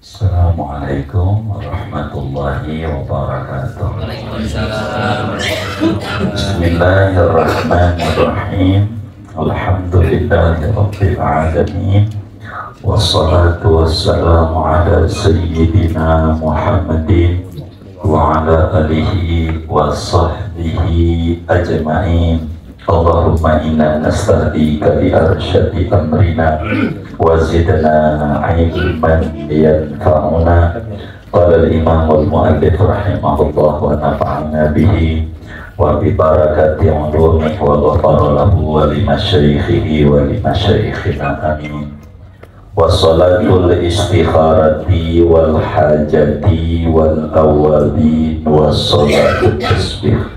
Assalamualaikum warahmatullahi wabarakatuh. Bismillahirrahmanirrahim. Alhamdulillahi rabbil alamin. Wassalatu wassalamu ala sayyidina Muhammadin wa ala alihi wa sahbihi ajma'in. Allahumma inna nasta'dika bi arsyadi amrina wa zidna ilman yanfa'una. Qala al-imam al-mu'allif rahimahullah wa nafa'ana bihi wa bi barakati ulumihi wa ghafara lahu wa li masyaikhihi wa li masyaikhina amin. Wa salatul istikharati wal hajati wal awabin wa salatul tasbih.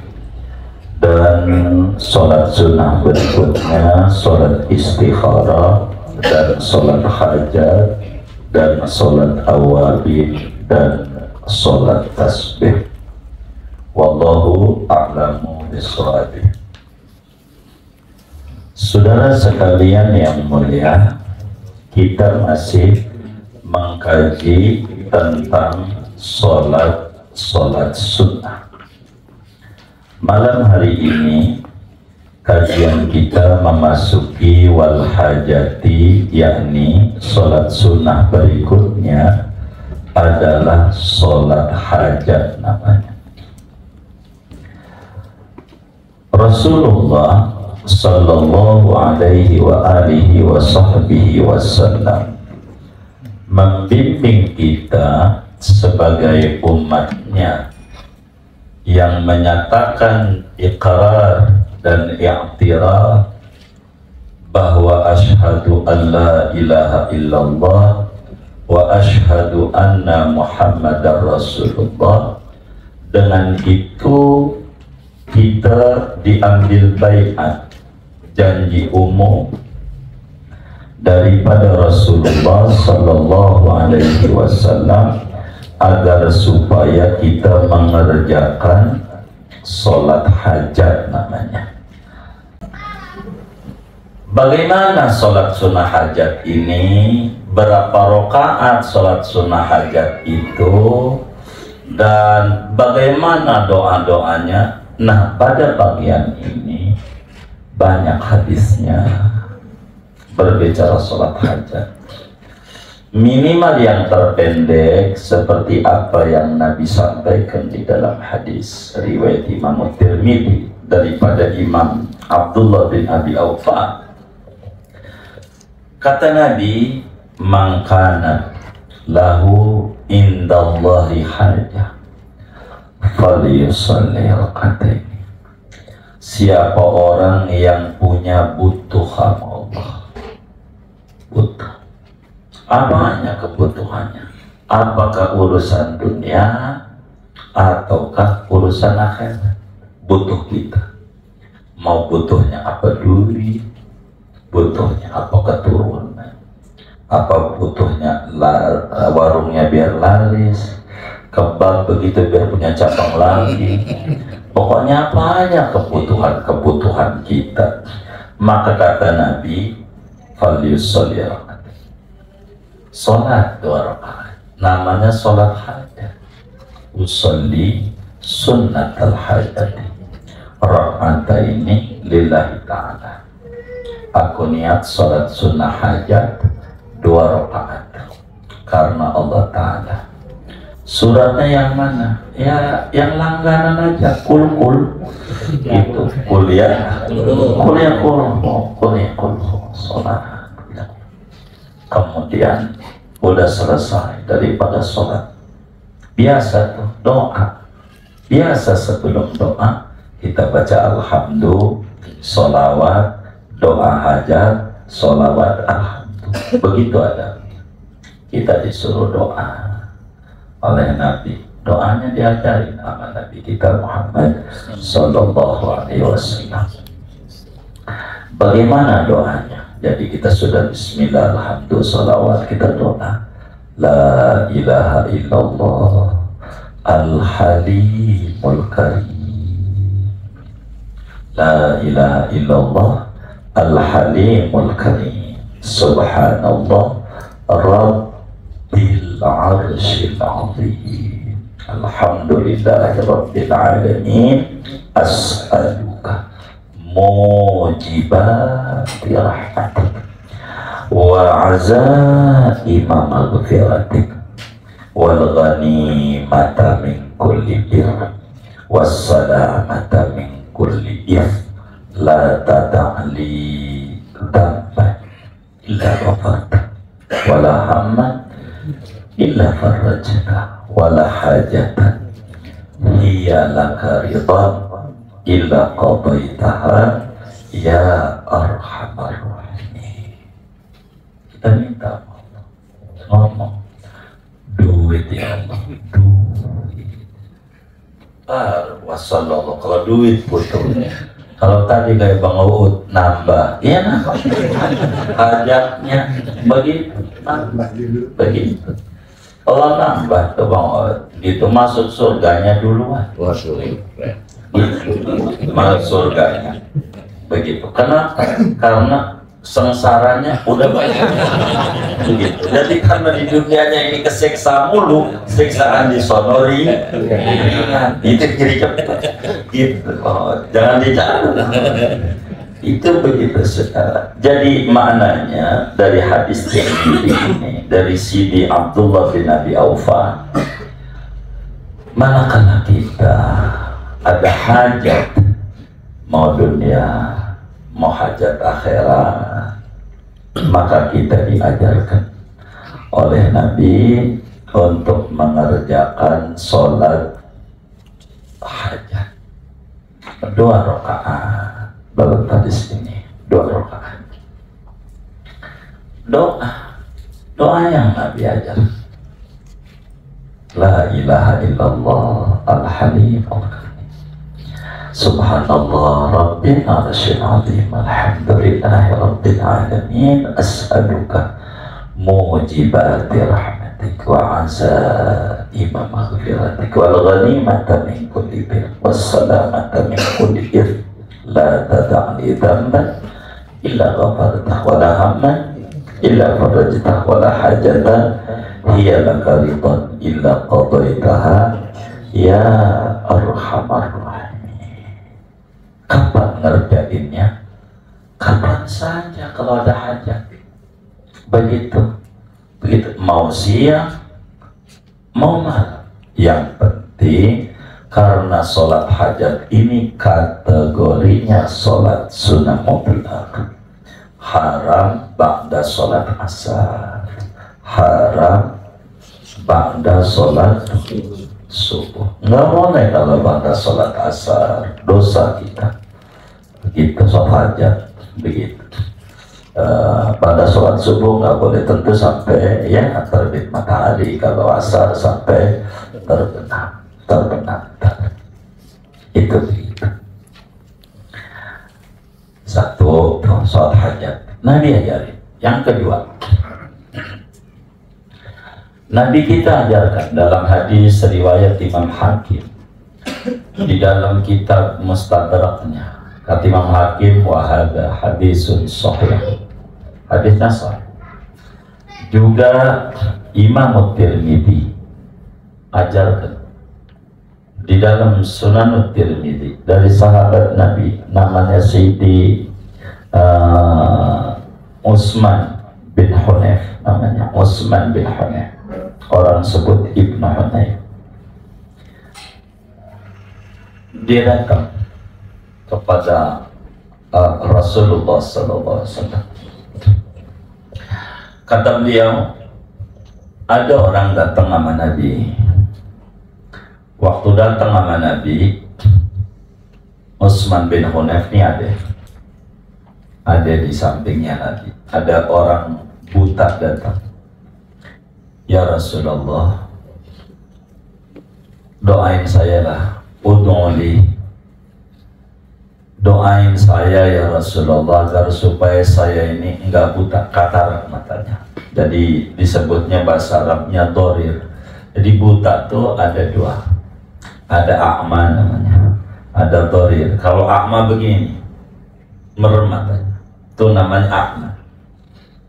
Dan sholat sunnah berikutnya sholat istikharah dan sholat hajat dan sholat awabin dan sholat tasbih. Wallahu a'lamu bishawab. Saudara sekalian yang mulia, kita masih mengkaji tentang sholat sunnah. Malam hari ini kajian kita memasuki wal hajati, yakni sholat sunnah berikutnya adalah sholat hajat namanya. Rasulullah sallallahu alaihi wa alihi wa sahbihi wasallam membimbing kita sebagai umatnya yang menyatakan iqrar dan i'tiraf bahwa asyhadu an la ilaha illallah wa asyhadu anna muhammadar rasulullah. Dengan itu kita diambil baiat, janji umum daripada Rasulullah sallallahu alaihi wasallam agar supaya kita mengerjakan sholat hajat namanya. Bagaimana sholat sunnah hajat ini? Berapa rakaat sholat sunnah hajat itu? Dan bagaimana doa-doanya? Nah, pada bagian ini banyak hadisnya berbicara sholat hajat. Minimal yang terpendek seperti apa yang Nabi sampaikan di dalam hadis riwayat Imam Tirmidzi daripada Imam Abdullah bin Abi Aufa. Kata Nabi, "Man kana lahu indallahi hajah falyusalli rak'atain." Siapa orang yang punya butuh sama Allah, butuh, apanya kebutuhannya? Apakah urusan dunia ataukah urusan akhirat? Butuh kita. Mau butuhnya apa dulu? Butuhnya apa keturunan? Apa butuhnya warungnya biar laris? Kebab begitu biar punya cabang lagi? Pokoknya apanya kebutuhan kita? Maka kata Nabi, falyusalli rak'atain. Sholat 2 rakaat namanya sholat hajat. Usolli sunnatal hajat rak'ataini lillahi ta'ala. Aku niat sholat sunnah hajat 2 rakaat karena Allah Ta'ala. Suratnya yang mana? Ya yang langganan aja, kul gitu, kuliah sholat. Kemudian udah selesai daripada sholat, biasa tuh doa. Biasa sebelum doa kita baca alhamdulillah, sholawat, doa hajat, sholawat, alhamdulillah. Begitu ada. Kita disuruh doa oleh Nabi. Doanya diajarin sama Nabi kita Muhammad sallallahu alaihi wasallam. Bagaimana doanya? Jadi kita sudah bismillah, alhamdulillah, salawat, kita doa la ilaha illallah al-halimul karim. La ilaha illallah al-halimul karim. Subhanallah Rabbil arsyil azim. Alhamdulillahi rabbil alamin. As'aluka mujibati rahmatik wa azaima maghfiratik wal ghanimata min kulli bir wassalamata min kulli if la tada'li dhanban illa ghafarta wala hamman illa farajta wala hajatan hiya laka ridha illa qadaitaha ya arhamar rahimin. Kita minta Allah ngomong duit ya Allah, duit. Wassallallahu, kalau duit butuhnya. Kalau tadi kayak Bang Uud nambah, ya nambah. Hajaknya begitu, nambah begitu. Allah nambah tuh Bang Uud, gitu masuk surganya duluan. Masuk surganya begitu. Kenapa? Karena sengsaranya udah banyak begitu. Jadi karena di dunianya ini kesiksa mulu, siksaan disonori itu jadi cepat gitu. Jangan dicatat itu begitu saudara. Jadi maknanya dari hadis ini dari Sidi Abdullah bin Abi Aufa, manakala kita ada hajat, mau dunia, mau hajat akhirat, maka kita diajarkan oleh Nabi untuk mengerjakan sholat hajat 2 rakaat. Dalam hadis ini 2 rakaat. Doa yang Nabi ajar. La ilaha illallah al-halim al-karim. Subhanallah rabbil arsyil azim. Alhamdulillahi rabbil alamin. As'aluka mujibati rahmatik wa azaima maghfiratik wal ghanimata min kulli bir wassalamata min kulli ir la tada'li dhanban illa ghafartah wa la hamman illa farajtah wa la hajatan hiya laka ridhan illa qadaitaha ya arhamar rahim. Kapan ngerjainnya? Kapan saja kalau ada hajat. Begitu mau siang mau malam, yang penting karena sholat hajat ini kategorinya sholat sunnah mutlak, haram ba'da sholat asar, haram ba'da sholat subuh. Nggak boleh kalau ba'da sholat asar, dosa kita. Begitu sholat hajat, begitu. Pada sholat subuh nggak boleh tentu sampai ya terbit matahari. Kalau asar sampai terbenam. Itu begitu. Satu sholat hajat Nabi ajarin. Yang kedua, Nabi kita ajarkan dalam hadis riwayat Imam Hakim di dalam kitab Mustadraknya. Kata Imam Hakim, wahada hadisun sahih, hadisnya sahih. Juga Imam Tirmidzi ajarkan di dalam Sunan Tirmidzi dari sahabat Nabi namanya Sidi Utsman bin Hunayf, namanya Utsman bin Hunayf, orang sebut Ibnu Hunayf. Dia datang kepada Rasulullah SAW. Kata beliau, ada orang datang sama Nabi. Waktu datang sama Nabi, Utsman bin Hunayf ini ada di sampingnya Nabi. Ada orang buta datang. Ya Rasulullah, doain saya lah, ud'uli, doain saya ya Rasulullah agar supaya saya ini enggak buta, katarak matanya. Jadi disebutnya bahasa Arabnya dorir. Jadi buta tuh ada dua, ada a'ma namanya, ada dorir. Kalau a'ma begini, merem matanya, itu namanya a'ma.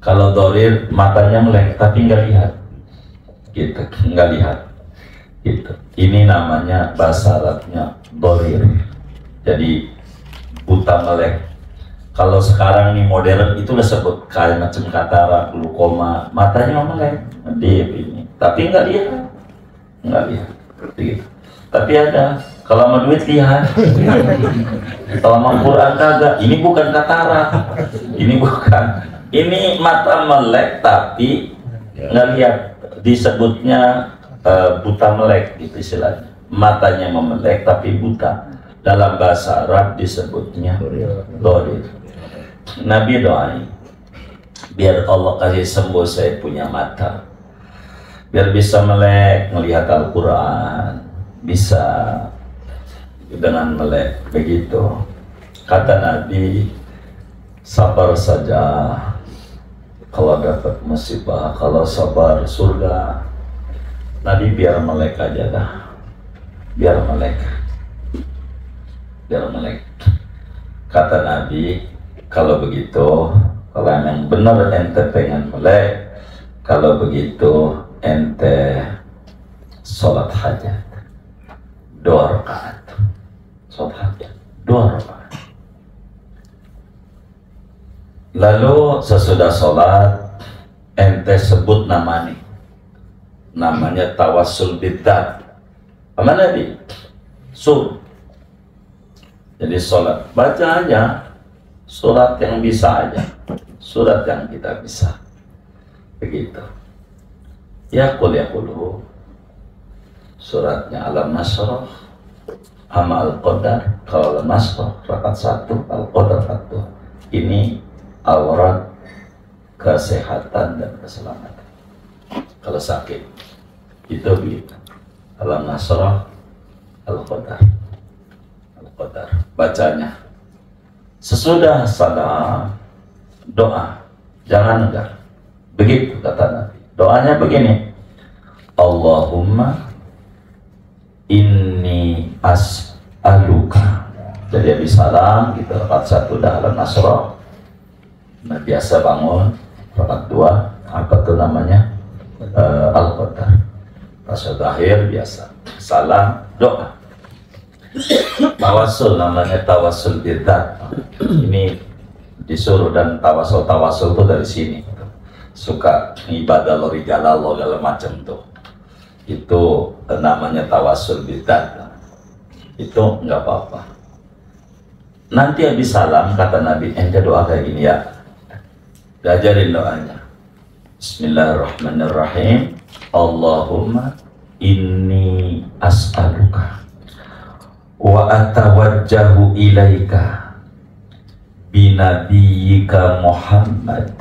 Kalau dorir matanya melek tapi nggak lihat, gitu, nggak lihat gitu. Ini namanya bahasa Arabnya dorir, jadi buta melek. Kalau sekarang nih modern itu udah sebut kayak macam katarak, glukoma, matanya melek, dia ini, tapi nggak lihat gitu. Tapi ada, kalau mau duit lihat, kalau mau Quran kagak. Ini bukan katarak, ini mata melek tapi nggak lihat, disebutnya buta melek gitu istilahnya. Matanya memelek tapi buta. Dalam bahasa Arab disebutnya dorir. Nabi doain, biar Allah kasih sembuh saya punya mata, biar bisa melek melihat Al-Quran, bisa dengan melek begitu. Kata Nabi, sabar saja kalau dapat musibah, kalau sabar surga. Nabi biar melek aja dah, biar melek. Kata Nabi, kalau begitu, kalau emang benar ente pengen melek, kalau begitu ente sholat hajat 2 rakaat, sholat hajat 2 rakaat. Lalu sesudah sholat ente sebut namanya tawassul bidzat. Apa Nabi? Jadi sholat, baca aja surat yang bisa aja, surat yang kita bisa, begitu. Ya qul suratnya Alam Nasrah sama Al-Qadar. Kalau Alam Nasrah rakaat 1, Al-Qadar 1. Ini aurat kesehatan dan keselamatan. Kalau sakit itu begitu, Alam Nasrah, Al-Qadar bacanya. Sesudah salam doa, jangan enggak. Begitu kata Nabi. Doanya begini, Allahumma inni as'aluka. Jadi habis salam kita rakaat 1 dah Alam Nasrah. Nah, biasa bangun rakaat 2 apa tuh namanya, Al-Qadar. Pas akhir biasa salam doa. Tawasul namanya tawassul bidzat. Ini disuruh, dan tawasul tuh dari sini. Suka ibadah lo rijalah lo segala macam tuh. Itu namanya tawassul bidzat. Itu nggak apa-apa. Nanti habis salam kata Nabi, ente doa kayak gini ya. Diajarin doanya. Bismillahirrahmanirrahim. Allahumma inni as'aluka wa atawajjahu ilaika binabiyyika Muhammad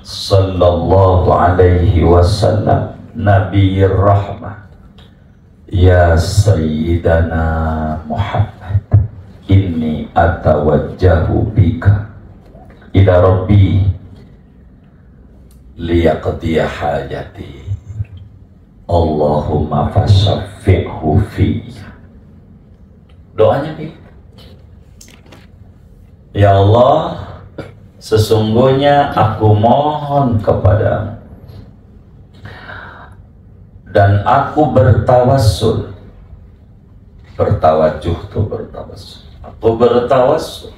sallallahu alaihi wasallam nabiyyir rahmah ya sayyidana Muhammad inni atawajjahu bika ila rabbi liyaqdiya hajati Allahumma fasaffi'hu fiyya. Doanya gitu. Ya Allah, sesungguhnya aku mohon kepadamu dan aku bertawassul. Bertawajuh tuh bertawassul. Aku bertawassul,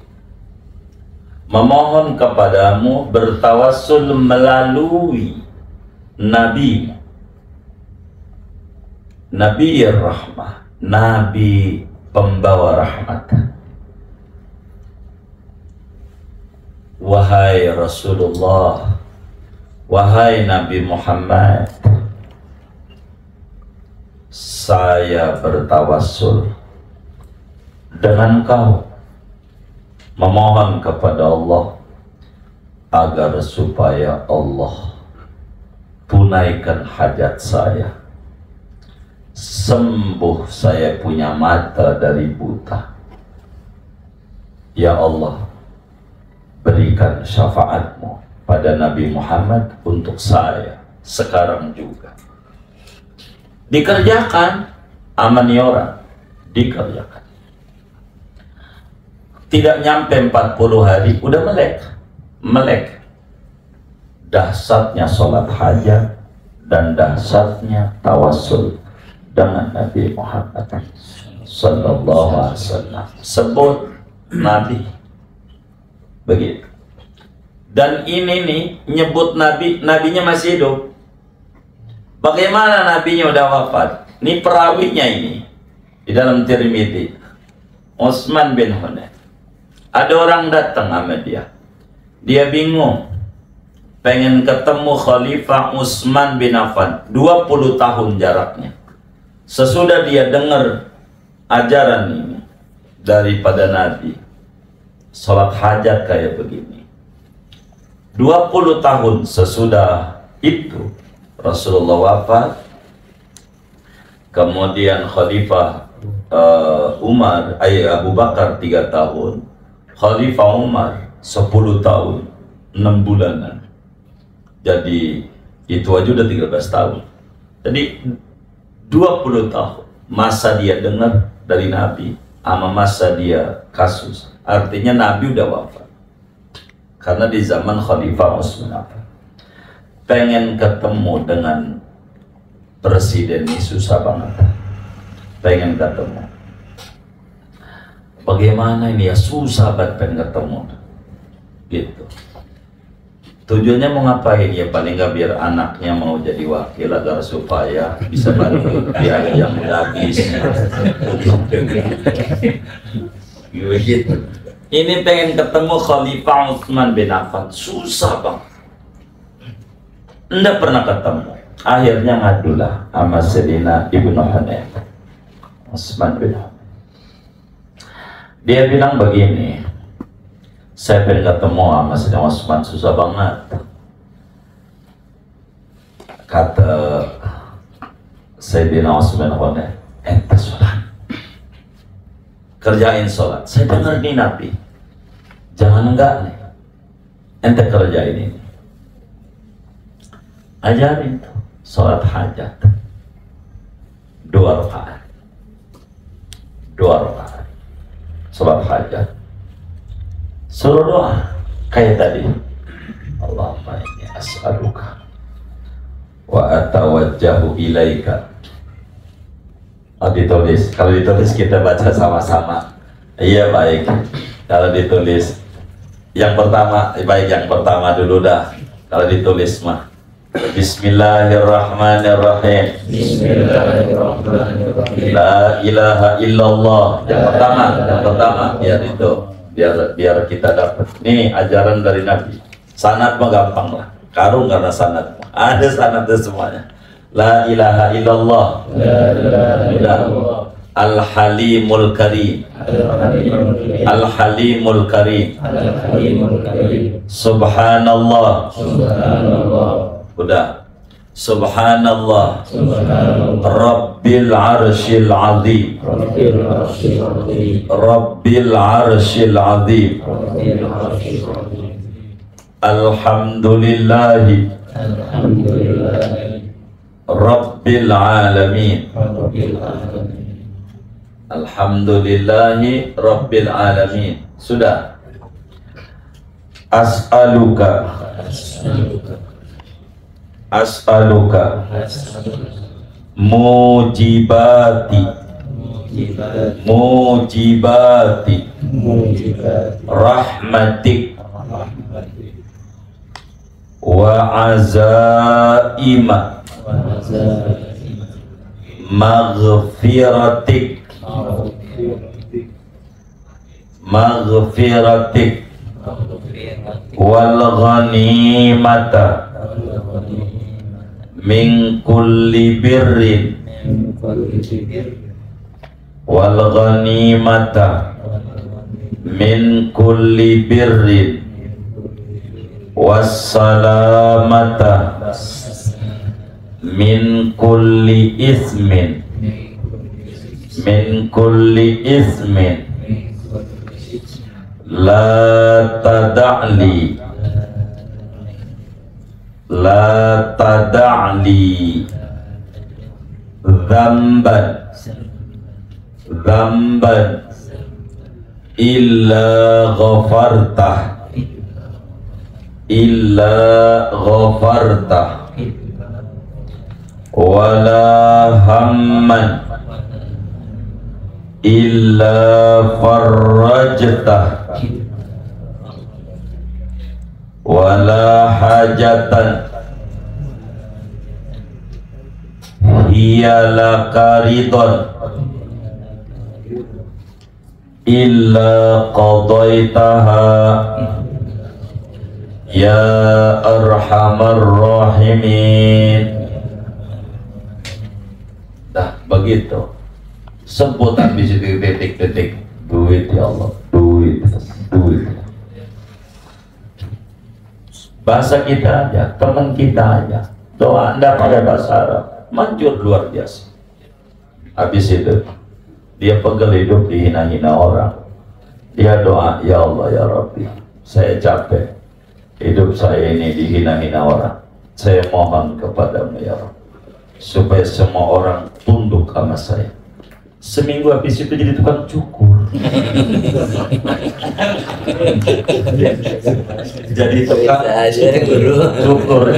memohon kepadamu, bertawassul melalui Nabi, Nabi Rahmah, Nabi pembawa rahmat. Wahai Rasulullah, wahai Nabi Muhammad, saya bertawassul dengan kau, memohon kepada Allah agar supaya Allah tunaikan hajat saya, sembuh saya punya mata dari buta. Ya Allah, berikan syafaatmu pada Nabi Muhammad untuk saya sekarang juga. Dikerjakan amaniora, dikerjakan. Tidak nyampe 40 hari udah melek. Dahsyatnya sholat hajat dan dahsyatnya tawassul dengan Nabi Muhammad sallallahu alaihi wasallam. Sebut Nabi begitu. Dan ini nih nyebut Nabi, nabinya masih hidup. Bagaimana nabinya udah wafat? Ini perawinya ini di dalam Tirmidzi, Utsman bin Hunayf. Ada orang datang sama dia. Dia bingung, pengen ketemu Khalifah Utsman bin Affan. 20 tahun jaraknya. Sesudah dia dengar ajaran ini daripada Nabi, sholat hajat kayak begini. 20 tahun sesudah itu Rasulullah wafat. Kemudian Khalifah Umar, Abu Bakar 3 tahun, Khalifah Umar 10 tahun 6 bulanan. Jadi itu aja udah 13 tahun. Jadi 20 tahun masa dia dengar dari Nabi sama masa dia kasus. Artinya Nabi udah wafat. Karena di zaman Khalifah Utsman pengen ketemu dengan presiden ini susah banget. Pengen ketemu. Bagaimana ini ya, susah banget pengen ketemu. Gitu. Tujuannya mau ngapain ya, paling nggak biar anaknya mau jadi wakil agar supaya bisa bantu biaya yang udah habis. Gitu. Ini pengen ketemu Khalifah Utsman bin Affan, susah banget. Nggak pernah ketemu. Akhirnya ngadulah sama Sayyidina Ibnu Hunayf, Utsman bin Affan. Dia bilang begini, saya pengen ketemu sama Sayyidina Utsman, susah banget. Kata Sayyidina Utsman bin Affan, ente sholat, kerjain sholat. Saya dengar nih Nabi, jangan enggak nih, ente kerjain ini. Ajarin tuh sholat hajat 2 rakaat, 2 rakaat sholat hajat. Suruh doa kayak tadi, Allahumma inni as'aluka wa atawajjahu ilaika. Oh, ditulis. Kalau ditulis kita baca sama-sama. Iya, baik. Kalau ditulis yang pertama, baik, yang pertama dulu dah. Kalau ditulis mah Bismillahirrahmanirrahim. Bismillahirrahmanirrahim. La ilaha illallah. Yang pertama biar itu, biar kita dapat. Nih ajaran dari Nabi. Sanad mah gampang lah. Karung karena sanad. Ada sanadnya semuanya. La ilaha illallah. La ilaha illallah. Al-Halimul Karim. Al-Halimul Karim. Subhanallah. Subhanallah. Udah. Subhanallah. Rabbil Arshil Azim. Rabbil Arshil Azim. Alhamdulillahi Rabbil Alamin. Alhamdulillahi Rabbil Alamin. Sudah. As'aluka mujibati rahmatik wa azaima maghfiratik wal ghanimata min kulli birrin wal ghanimata min kulli birrin wassalamata min kulli ismin la tada'li dhanban illa ghafartah wala hamman illa farrajtah wala hajatan hiya laka ridon illa qadaitaha ya arhamar rahimin. Nah begitu, sebut habis itu titik-titik duit ya Allah, duit, duit. Bahasa kita aja, teman kita aja, doa Anda pada bahasa Arab manjur luar biasa. Habis itu dia pegel hidup dihina-hina orang, dia doa, ya Allah ya Rabbi, saya capek hidup saya ini dihina-hina orang, saya mohon kepadamu ya Rabbi supaya semua orang tunduk sama saya. Seminggu habis itu jadi tukang cukur. Jadi tukang cukur.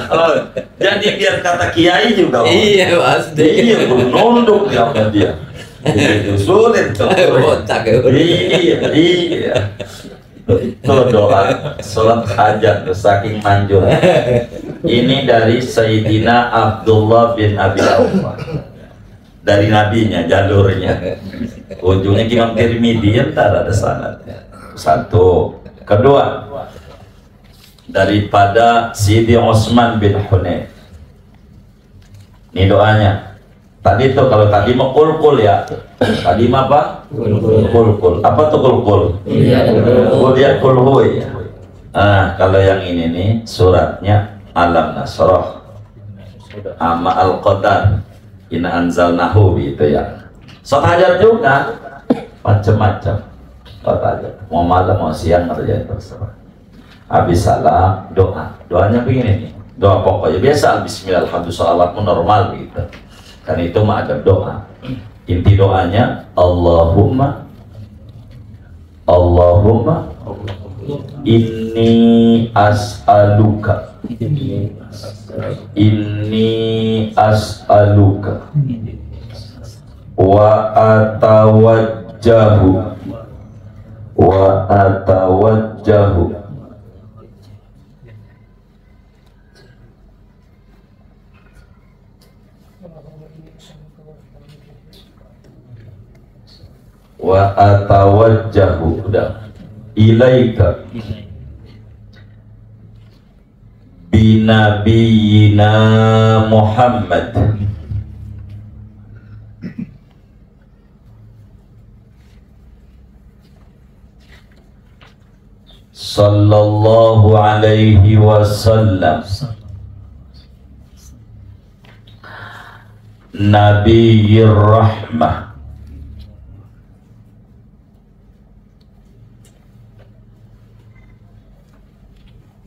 Oh, jadi biar kata kiai juga. Iya pasti. Iya nunduk ya sama dia. Itu sulit tuh. Iya, iya. Itu doa sholat hajat saking manjur. Ini dari Sayyidina Abdullah bin Abi Aufa, dari nabinya, jalurnya, ujungnya Imam Tirmidzi, entar ada sanadnya. Satu. Kedua, daripada Sidi Utsman bin Hunayf. Ini doanya. Tadi itu kalau tadi mau kulkul ya. Tadi apa? Kulkul. Apa tuh kulkul? Kul ya kulhu ya. Nah, kalau yang ini nih suratnya Alam Nasrah ama Al-Qadar Inna anzalnahu gitu ya. Sholat hajat juga macam-macam. Sholat hajat mau malam mau siang ngerjain terserah. Habis salam doa. Doanya begini nih. Doa pokoknya biasa bismillah alhamdulillah salawatmu normal gitu. Kan itu mah ada doa. Inti doanya Allahumma inni as'aluka wa atawajjahu udah ilaika binabiyina Muhammad sallallahu alaihi wasallam nabiyir rahmah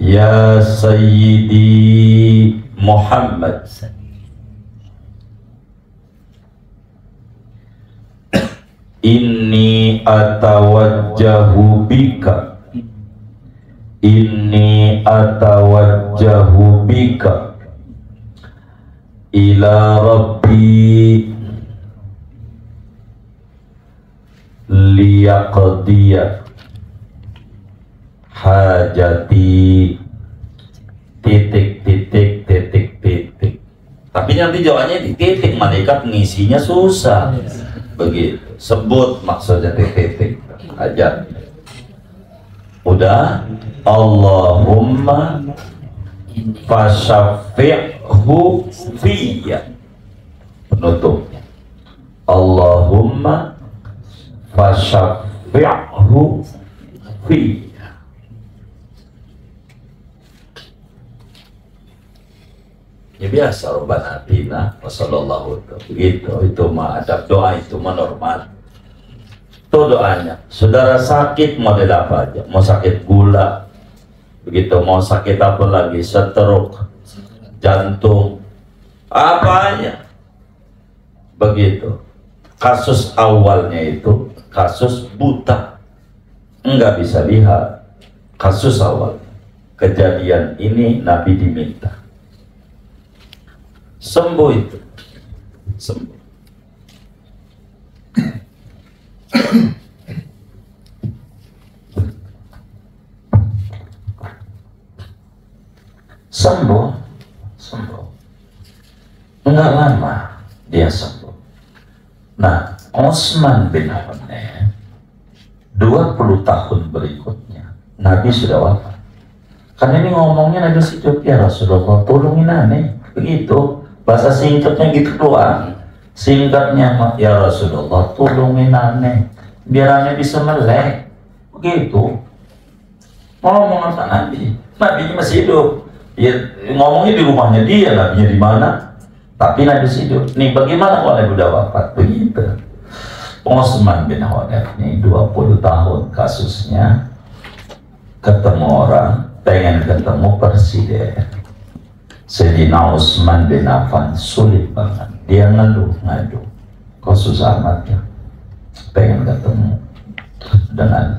ya Sayyidi Muhammad inni atawajjahu bika ila Rabbi liyaqdiya hajati titik. Tapi nanti jawabannya di titik, malaikat ngisinya susah. Begitu. Sebut maksudnya titik hajat. Udah. Allahumma fasyafi'hu fiyya. Penutupnya. Allahumma fasyafi'hu fiyya. Ya biasa Rabbana atina wa sallallahu begitu. Itu mah adab doa, itu mah normal. Itu doanya. Saudara sakit model apa aja, mau sakit gula begitu, mau sakit apa lagi, stroke, jantung, apa aja begitu. Kasus awalnya itu kasus buta, enggak bisa lihat. Kasus awal kejadian ini Nabi diminta sembuh itu, sembuh. Sembuh, sembuh. Enggak lama dia sembuh. Nah, Utsman bin Hunayf 20 tahun berikutnya Nabi sudah wafat. Karena ini ngomongnya Nabi hidup, ya Rasulullah tolongin aneh. Begitu, bahasa singkatnya gitu doang. Singkatnya, ya Rasulullah tolongin aneh, biar aneh bisa melek. Begitu. Ngomong apa Nabi? Nabi masih hidup. Ya, ngomongnya di rumahnya dia, Nabinya di mana? Tapi Nabi hidup. Nih bagaimana kalau Nabi udah wafat? Begitu. Utsman bin Hunayf ini 20 tahun kasusnya, ketemu orang, pengen ketemu presiden. Sayyidina Utsman bin Affan sulit banget. Dia ngeluh, ngadu. Kok susah amat ya? Pengen ketemu dengan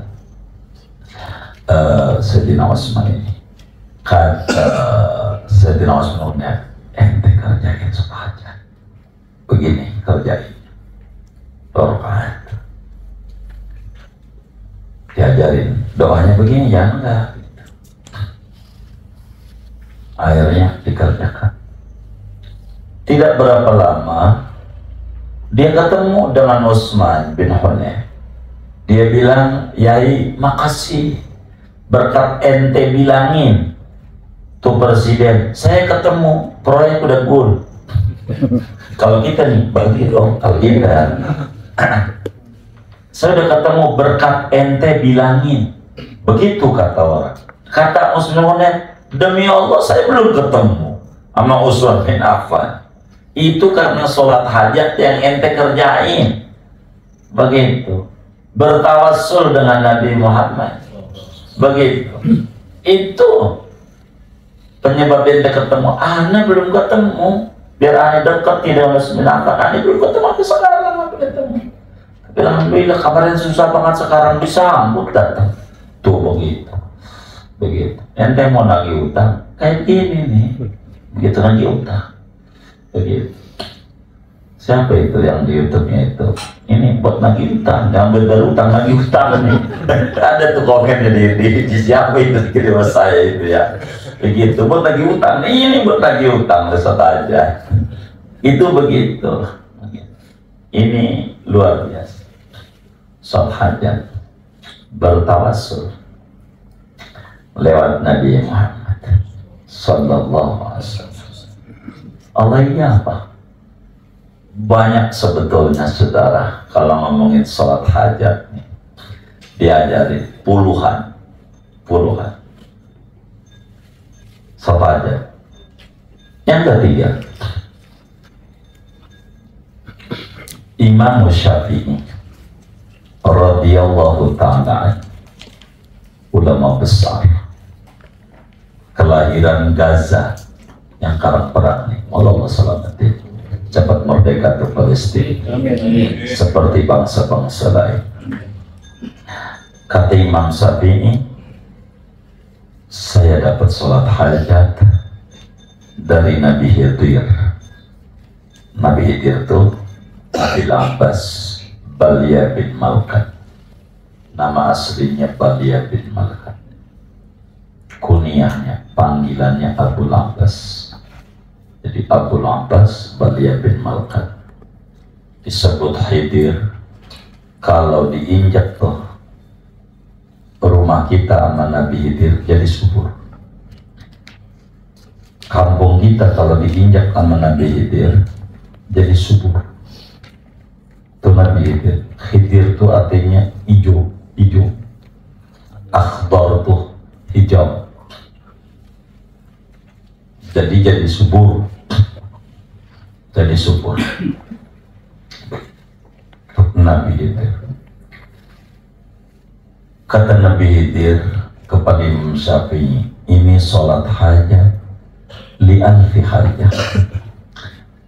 Sayyidina Utsman ini. Kata Sayyidina Utsman, ente kerjain sepaja. Begini kerjain. Doakan. Diajarin doanya begini ya enggak. Akhirnya dikerjakan. Tidak berapa lama dia ketemu dengan Utsman bin Hunayf. Dia bilang, Yai makasih, berkat ente bilangin tuh presiden, saya ketemu, proyek udah goal. Kalau kita nih, bagi dong, kalau kita saya udah ketemu, berkat ente bilangin. Begitu kata orang. Kata Utsman, demi Allah saya belum ketemu sama Utsman bin Affan. Itu karena sholat hajat yang ente kerjain. Begitu. Bertawassul dengan Nabi Muhammad. Begitu. Itu penyebab ente ketemu. Ana belum ketemu. Biar ana dekat tidak harus menampak. Ana belum ketemu sampai sekarang aku ketemu. Tapi alhamdulillah kabarnya susah banget sekarang disambut datang. Tuh begitu. Begitu. Ente mau nagih utang kayak gini nih. Begitu nagih utang. Begitu. Siapa itu yang di YouTube-nya itu? Ini buat nagih utang, ngambil dari utang nagih utang nih. Ada tuh komennya di siapa itu di saya itu ya. Begitu buat nagih utang. Ini buat nagih utang, besok aja. Itu begitu. Ini luar biasa. Sholat hajat, bertawassul lewat Nabi Muhammad sallallahu alaihi wasallam. Allah ini apa? Banyak sebetulnya saudara kalau ngomongin sholat hajat nih, diajari puluhan sholat hajat. Yang ketiga, Imam Syafi'i radhiyallahu ta'ala, ulama besar kelahiran Gaza yang karang perang nih, Allah selamatin, cepat merdeka ke Palestina. Amin. Seperti bangsa-bangsa lain. Kata Imam Syafi'i, saya dapat sholat hajat dari Nabi Khidir. Nabi Khidir itu Nabi Abbas Balia bin Malkan. Nama aslinya Balia bin Malkan. Kunyahnya, panggilannya Abu Abbas. Jadi Abu Abbas Balia bin Malkan. Disebut Khidir. Kalau diinjak tuh rumah kita sama Nabi Khidir jadi subur. Kampung kita kalau diinjak sama Nabi Khidir jadi subur. Itu Nabi Khidir. Khidir itu artinya hijau, hijau. Akhbar tuh hijau. Jadi subur. Jadi subur. Nabi Khidir. Kata Nabi Khidir kepada Imam Syafi'i, ini sholat hajat li'alfi hajat.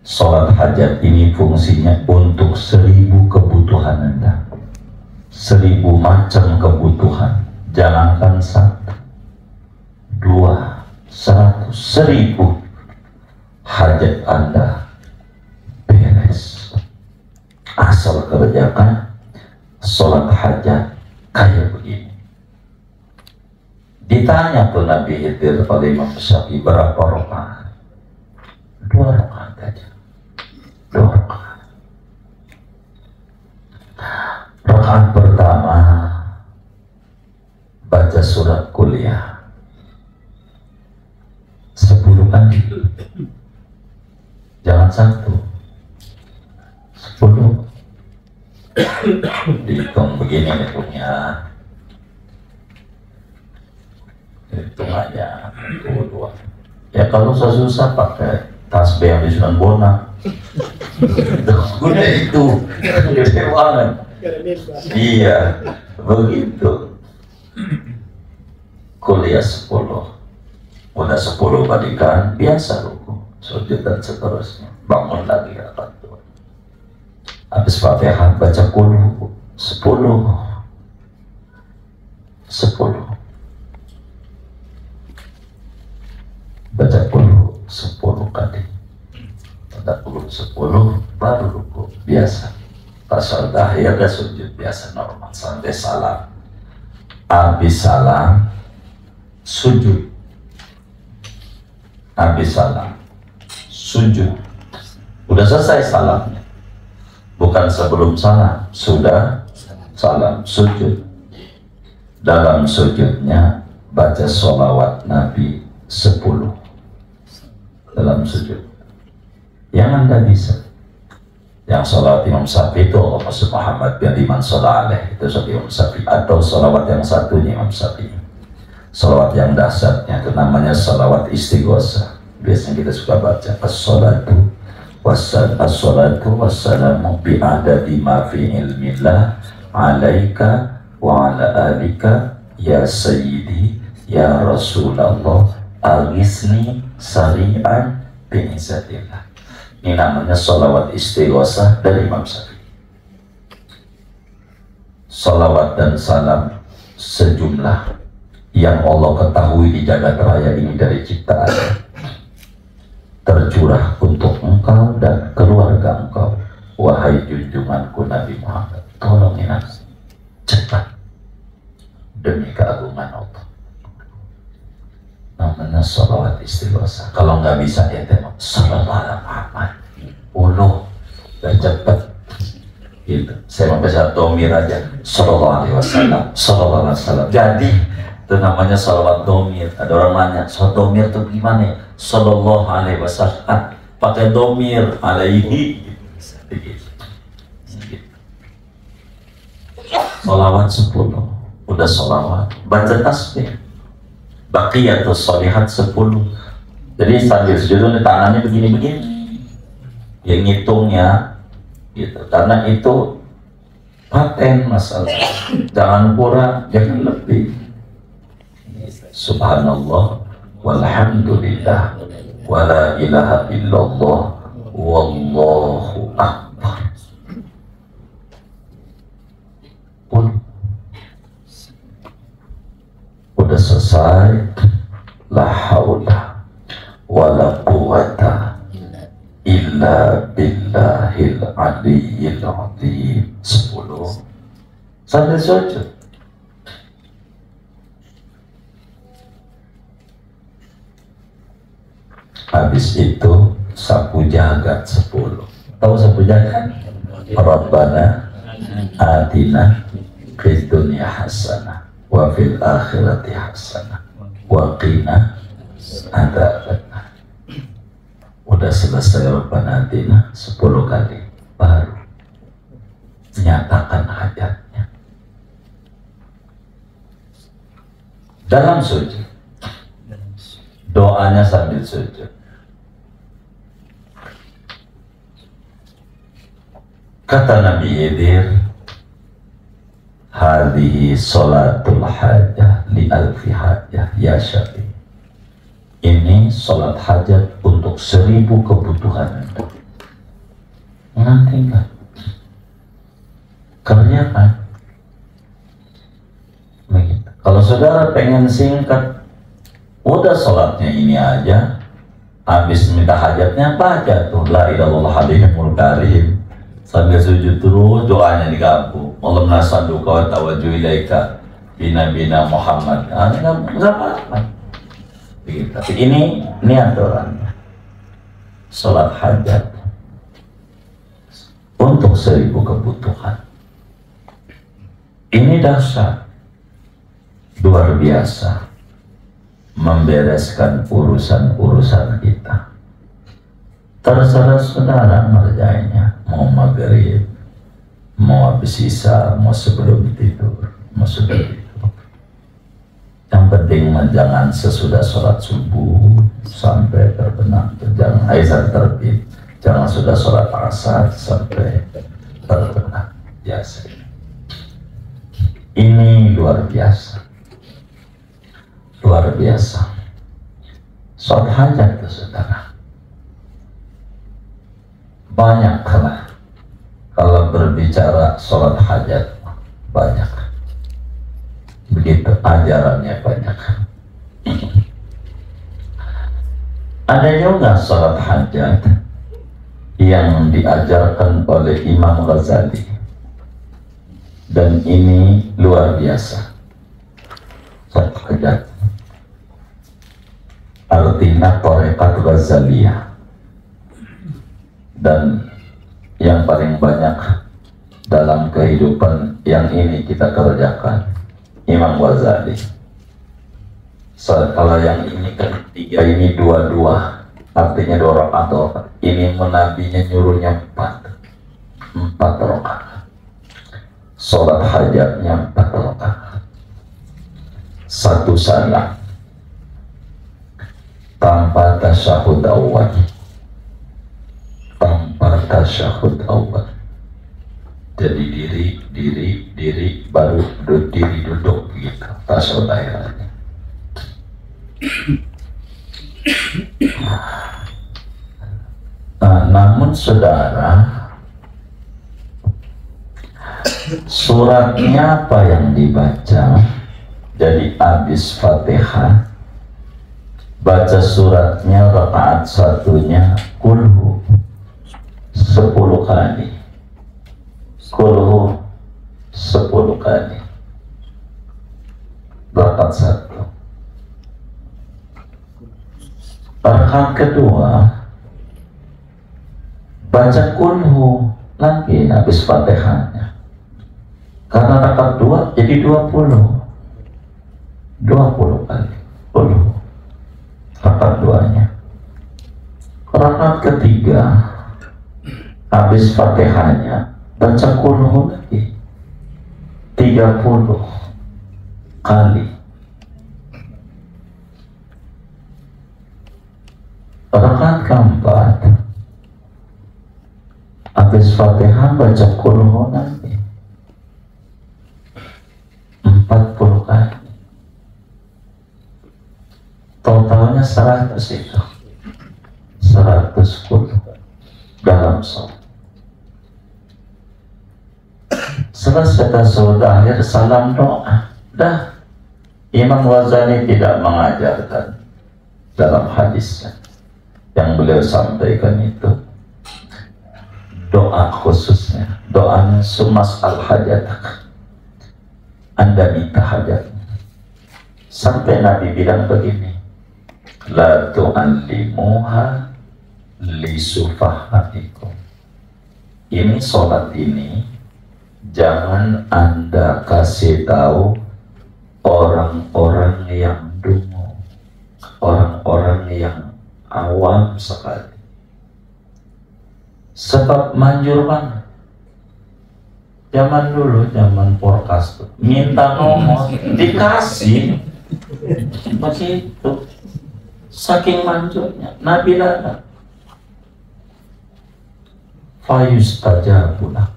Sholat hajat ini fungsinya untuk 1000 kebutuhan Anda. 1000 macam kebutuhan. Jangankan 1, 2, 100, 1000. hajat Anda beres. Asal kerjakan sholat hajat kayak begini. Ditanya tuh Nabi Khidir oleh Imam Syafi'i berapa rakaat? 2 rakaat aja. 2 rakaat. Rakaat pertama baca surat kuliah 10 kali. Jangan 1, 10. Dihitung begini hitungnya. Hitung aja 2. Ya kalau susah pakai tasbih yang di Sunan Bonang. Udah itu gede banget. Iya, begitu. Kuliah 10. Udah 10 balikan, biasa ruku, sujud dan seterusnya. Bangun lagi rakaat 2. Habis Fatihah baca qul 10. 10. Baca qul 10 kali. Baca qul 10 baru ruku biasa. Pas sudah ya udah sujud biasa normal sampai salam. Habis salam sujud. Habis salam sujud. Udah selesai salamnya. Bukan sebelum salam, sudah salam sujud. Dalam sujudnya baca sholawat Nabi 10 dalam sujud. Yang Anda bisa. Yang sholawat Imam Syafi'i itu Allahumma sholli Muhammad bin liman sholla alaih, itu sholawat Imam Syafi'i. Atau sholawat yang satunya Imam Syafi'i, sholawat yang dahsyatnya itu namanya sholawat istighosah. Biasanya kita suka baca as-sholatu wassalamu bi'adadi ma fi ilmillah alaika wa ala alika ya sayyidi ya Rasulullah agisni sari'an bi'izzatillah. Ini namanya sholawat istighosah dari Imam Syafi'i. Sholawat dan salam sejumlah yang Allah ketahui di jagat raya ini dari ciptaan tercurah untuk engkau dan keluarga engkau, wahai junjunganku Nabi Muhammad. Tolongin aku cepat demi keagungan Allah. Namanya sholawat istighosah. Kalau nggak bisa ya tengok sallallahu alaihi Muhammad dan cepat gitu. Saya mau baca domir aja sallallahu alaihi wasallam, sallallahu alaihi wasallam. Jadi itu namanya sholawat domir. Ada orang nanya, sholawat domir itu gimana? Sallallahu alaihi wasallam pakai domir alaihi gitu. Sholawat 10. Udah sholawat, baca tasbih baqiyatus sholihat 10. Jadi sambil sujud tangannya begini-begini yang ngitungnya gitu, karena itu paten masalah. Jangan kurang, jangan lebih. Subhanallah walhamdulillah wala ilaha illallah wallahu akbar. Udah selesai, la haula wala quwata illa billahil aliyyil azim 10 sambil sujud. Habis itu sapu jagat 10. Tahu sapu jagat? Rabbana atina fid dunya hasanah wa fil akhirati hasanah wa qina adzabannar. Udah selesai Rabbana atina 10 kali, baru nyatakan hajatnya dalam sujud. Doanya sambil sujud. Kata Nabi Khidir, hadhihi sholatul hajah li alfi hajah ya Syafi'i. Ini sholat hajat untuk 1000 kebutuhan. Nanti enggak kerjakan. Kalau saudara pengen singkat, udah sholatnya ini aja, habis minta hajatnya baca tuh la ilallah alaihimul karim sambil sujud terus doanya digabung Allahumma salluka wa tawajjuh ilaika bina Muhammad. Nggak apa-apa begitu. Tapi ini aturannya sholat hajat untuk 1000 kebutuhan. Ini dahsyat luar biasa membereskan urusan-urusan kita. Terserah saudara ngerjainnya, mau maghrib, mau habis isya, mau sebelum tidur, mau sudah tidur. Yang penting jangan sesudah sholat subuh sampai terbenam, jangan azan terbit, jangan sudah sholat asar sampai terbenam. Biasa. Ini luar biasa. Luar biasa. Sholat hajat itu saudara banyak lah. Kalau berbicara sholat hajat banyak, begitu ajarannya banyak. Ada juga sholat hajat yang diajarkan oleh Imam Ghazali, dan ini luar biasa. Sholat hajat artinya Tarekat Ghazaliyah, dan yang paling banyak dalam kehidupan yang ini kita kerjakan Imam Ghazali. Kalau yang ini kan 3, ini 2-2, artinya 2 rakaat. Ini menabinya nyuruhnya 4 rakaat. Sholat hajatnya 4 rakaat. 1 salam tanpa tasyahud awal, tanpa tasyahud awal. Jadi diri baru duduk gitu, tasyahud akhirnya. Namun saudara, suratnya apa yang dibaca? Jadi habis Fatihah baca suratnya rakaat satunya kulhu 10 kali, kulhu 10 kali rakaat 1. Rakaat kedua baca kulhu lagi habis Fatihahnya, karena rakaat 2 jadi 20 kali kulhu rakaat 2-nya. Rakaat ketiga habis Fatihahnya baca kulhu lagi 30 kali. Rakaat keempat habis Fatihah baca kulhu lagi 40 kali. Totalnya 100 itu, 100 kulhu dalam sholat. Selesai tasawuf akhir salam doa. Dah, Imam Ghazali tidak mengajarkan dalam hadisnya yang beliau sampaikan itu doa khususnya, doanya sumas al-hajat, Anda minta hajat. Sampai Nabi bilang begini, la tu'allimuha li sufahaikum. Ini sholat ini jangan Anda kasih tahu orang-orang yang dungu, orang-orang yang awam sekali. Sebab manjur banget. Zaman dulu, zaman podcast tuh, minta nomor dikasih begitu, saking manjurnya. Nabi lada fayustajabulah,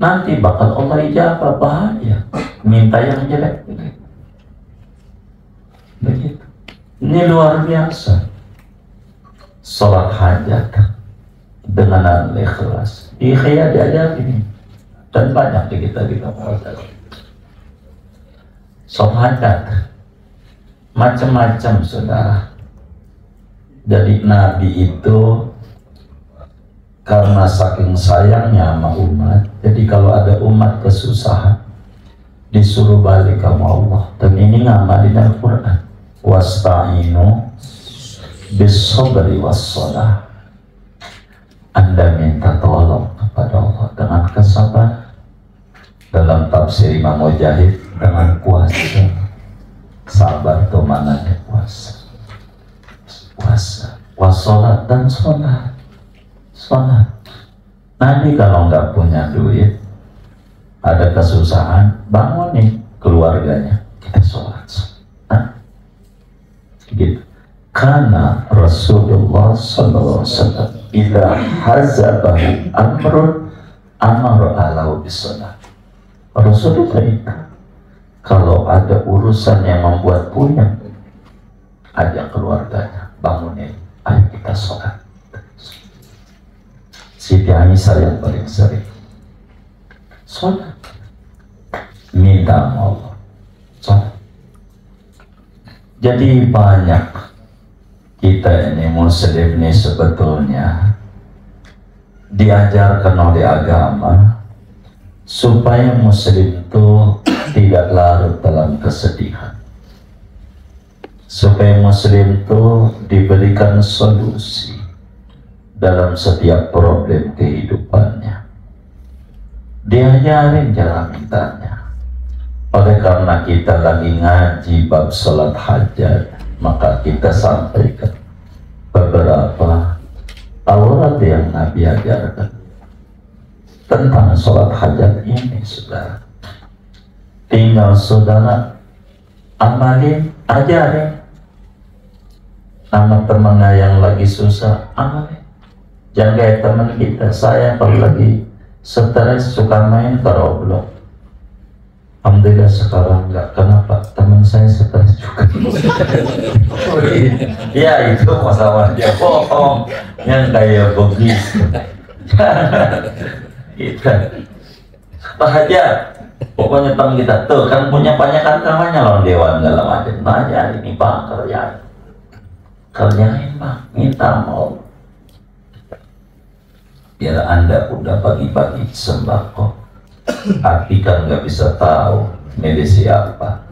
nanti bakal Allah ijabah. Bahaya minta yang jelek begitu. Ini luar biasa sholat hajat dengan ikhlas. Ikhya diajar ini dan banyak di kita sholat hajat macam-macam saudara. Jadi Nabi itu karena saking sayangnya sama umat, jadi kalau ada umat kesusahan disuruh balik sama Allah. Dan ini ngamalin Al-Quran, wasta'inu bis-sabri was-shalah. Anda minta tolong kepada Allah dengan kesabaran. Dalam tafsir Imam Mujahid, dengan puasa. Sabar itu mananya puasa. Puasa, wassalat dan sholat. Sholat. Nanti kalau nggak punya duit, ada kesusahan, bangunin keluarganya, kita sholat. Nah, gitu. Karena Rasulullah SAW idza hazabahu amrun amara alau bisalah. Rasulullah itu kalau ada urusan yang membuat punya, ajak keluarganya, bangunin, ayo kita sholat. Siti Aisyah yang paling sering sholat, minta Allah, sholat. Jadi banyak kita ini muslim ini sebetulnya diajarkan oleh agama supaya muslim itu tidak larut dalam kesedihan, supaya muslim itu diberikan solusi dalam setiap problem kehidupannya, diajarin cara mintanya. Oleh karena kita lagi ngaji bab salat hajat, maka kita sampaikan beberapa aurat yang Nabi ajarkan tentang sholat hajat ini, saudara. Tinggal saudara amalin, ajarin. Sama temannya yang lagi susah, amalin. Jangan kayak teman kita, saya kalau lagi stres suka main ke Roblox. Alhamdulillah sekarang enggak. Kenapa? Teman saya stres juga. Ya itu masalah dia bohong yang kayak begitu. Kita bahagia. Pokoknya teman kita tuh kan punya banyak kawannya lawan dewan segala macam. Nah, ini Pak kerjain Pak, minta mau. Biar Anda udah pagi-pagi sembako, hati kan nggak bisa tahu milih siapa.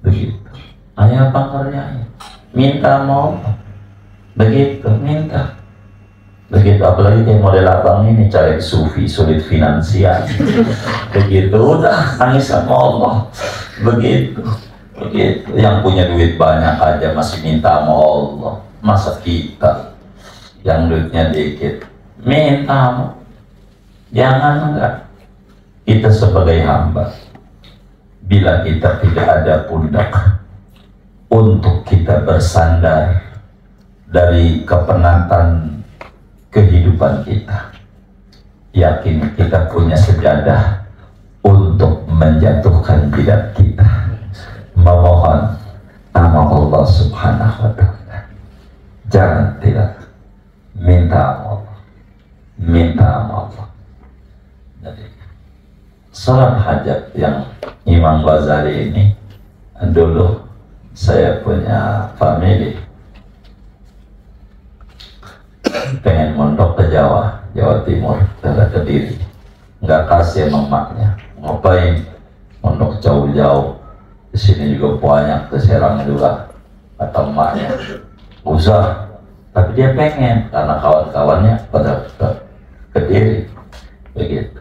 Begitu. Ayo apa kerjanya? Minta mau. Begitu, minta. Begitu, apalagi kayak model abang ini cari sufi, sulit finansial. Begitu, udah nangis sama Allah. Begitu. Begitu. Yang punya duit banyak aja masih minta sama Allah. Masa kita yang duitnya dikit minta mau? Jangan enggak. Kita sebagai hamba, bila kita tidak ada pundak untuk kita bersandar dari kepenatan kehidupan kita, yakin kita punya sejadah untuk menjatuhkan bidat kita, memohon nama Allah Subhanahu wa Ta'ala. Jangan tidak minta Allah, minta Allah. Jadi salat hajat yang Imam Ghazali ini, dulu saya punya family pengen mondok ke Jawa Timur, daerah Kediri. Nggak kasih emaknya, ngapain mondok jauh-jauh, di sini juga banyak, ke Serang juga, kata emaknya usah. Tapi dia pengen karena kawan-kawannya pada ke Kediri. Begitu.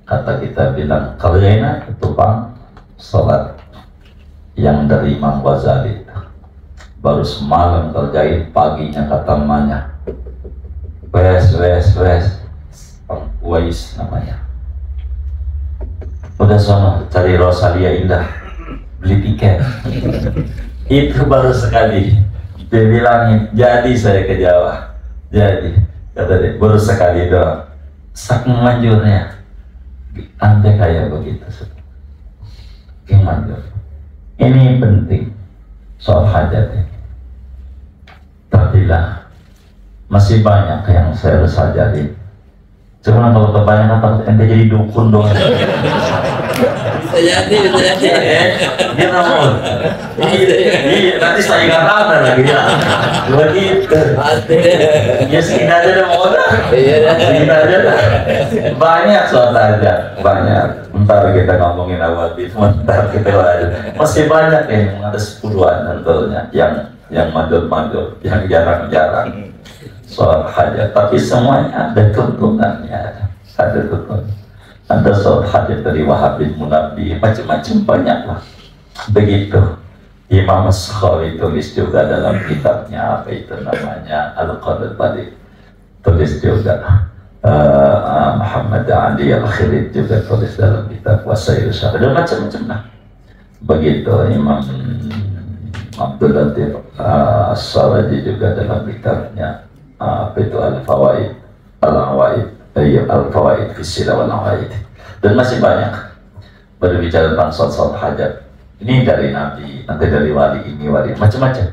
Kata kita bilang, kalau ya enak tukang sholat yang dari Imam Ghazali itu baru semalam kerjain, paginya kata emaknya wes Wais namanya, udah sono cari Rosalia Indah, beli tiket. Itu baru sekali dia bilangin, jadi saya ke Jawa, jadi kata dia baru sekali doang, saking manjurnya. Anda kayak begitu, gimana? Ini penting soal hajat ini. Tapi lah masih banyak yang saya harus ajarin. Cuma kalau kebanyakan takut ente jadi dukun dong. Jadi. Dia namun. Iya, nanti saya nggak tahu lagi ya. Begitu. Ya segini aja deh mau dah. Segini aja dah. Banyak soal aja, banyak. Ntar kita ngomongin awal itu, ntar kita aja. Masih banyak yang ada 10-an tentunya, yang mandul-mandul, yang jarang-jarang soal hajat. Tapi semuanya ada tuntunannya, ada tuntunan. Ada soal hajat dari Wahabin Munabbi, macam-macam banyak lah. Begitu. Imam As-Sakhawi tulis juga dalam kitabnya, apa itu namanya, Al-Qadr Balik, tulis juga. Muhammad Ali Al-Khirid juga tulis dalam kitab Wasail Syarah, dan macam-macam lah. Begitu Imam Abdul Latif As-Saraji juga dalam kitabnya apa itu Al-Fawaid Al-Awaid, Al-Fawaid fi Sirah wal Awaid, dan masih banyak berbicara tentang sholat hajat. Ini dari Nabi, nanti dari wali ini, wali macam-macam.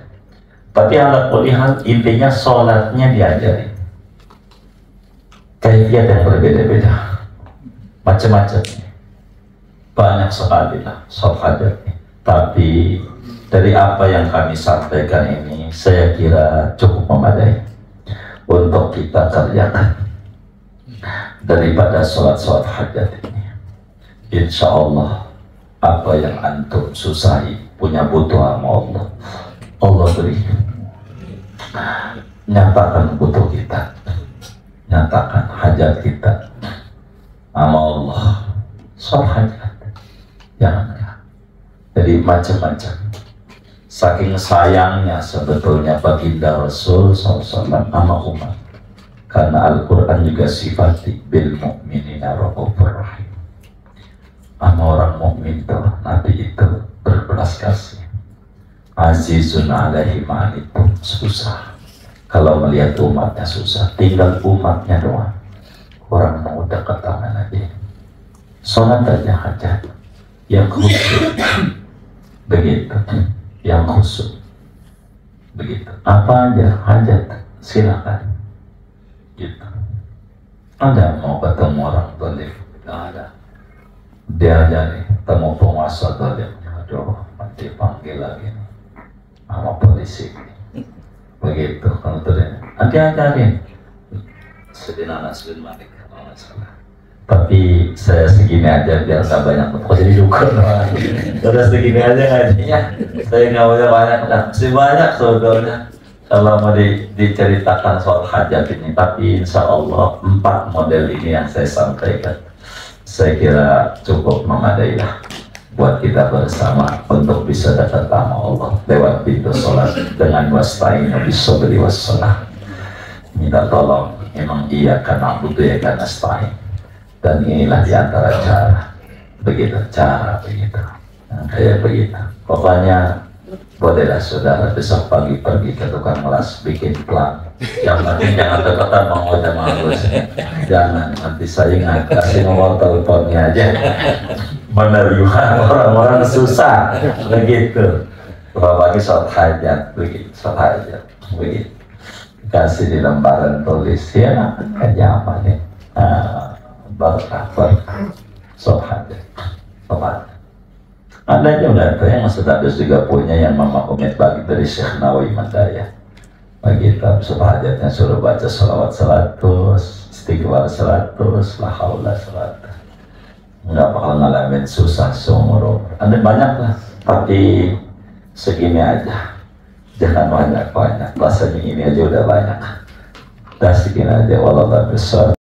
Tapi ala kulli hal intinya sholatnya diajari. Kaifiat yang berbeda-beda, macam-macam, banyak sekali lah sholat hajat. Tapi dari apa yang kami sampaikan ini, saya kira cukup memadai untuk kita kerjakan daripada sholat hajat ini. Insya Allah apa yang antum susahi, punya butuh sama Allah, Allah beri. Nyatakan butuh kita, nyatakan hajat kita sama Allah. Sholat hajat jangan ya. Jadi macam-macam. Saking sayangnya sebetulnya baginda Rasul SAW sama umat, karena Al-Quran juga sifati bil mu'minina raufur rahim. Sama orang mukmin itu, Nabi itu berbelas kasih. Azizun alaihi ma'anitum, susah. Kalau melihat umatnya susah, tinggal umatnya doang. Orang mau dekat sama Nabi. Sholat aja hajat, yang khusyuk. Begitu, yang khusyuk. Begitu. Apa aja hajat, silakan. Gitu. Anda mau ketemu orang dolim, nggak ada. Dia aja nih, temu penguasa dolim. Aduh, nanti panggil lagi nih sama polisi. Begitu, kalau ternyata nanti ajarin Sayyidina Anas bin Malik, kalau nggak salah. Tapi saya segini aja biar nggak banyak, kok jadi syukur. Udah segini aja ngajinya, saya nggak banyak, masih banyak sebetulnya kalau mau diceritakan soal hajat ini. Tapi insya Allah 4 model ini yang saya sampaikan, saya kira cukup memadai lah buat kita bersama untuk bisa dekat sama Allah lewat pintu sholat dengan wasta'inu bis-sabri was-shalah. Minta tolong, memang iya karena butuh ya karena nasta'in, dan inilah diantara cara begitu, cara begitu, nah, kayak begitu. Pokoknya bolehlah saudara besok pagi pergi ke tukang las bikin plan. Yang penting jangan dekatan mengoda mahlus. Jangan, nanti saya ingat kasih nomor teleponnya aja. Menerima orang-orang susah begitu. Bagi sholat hajat begitu, sholat hajat begitu. Kasih di lembaran tulis ya, aja apa nih? Berkah sholat hajat. Ada juga tuh yang status juga punya yang Mama Umit bagi dari Syekh Nawawi Mandaya. Bagi kita hajatnya suruh baca sholawat 100, istighfar 100, la haula 100. Nggak bakal ngalamin susah seumur umur. Ada banyak lah, tapi segini aja. Jangan banyak-banyak. Rasanya ini aja udah banyak. Dah segini aja. Wallahu a'lam bishawab.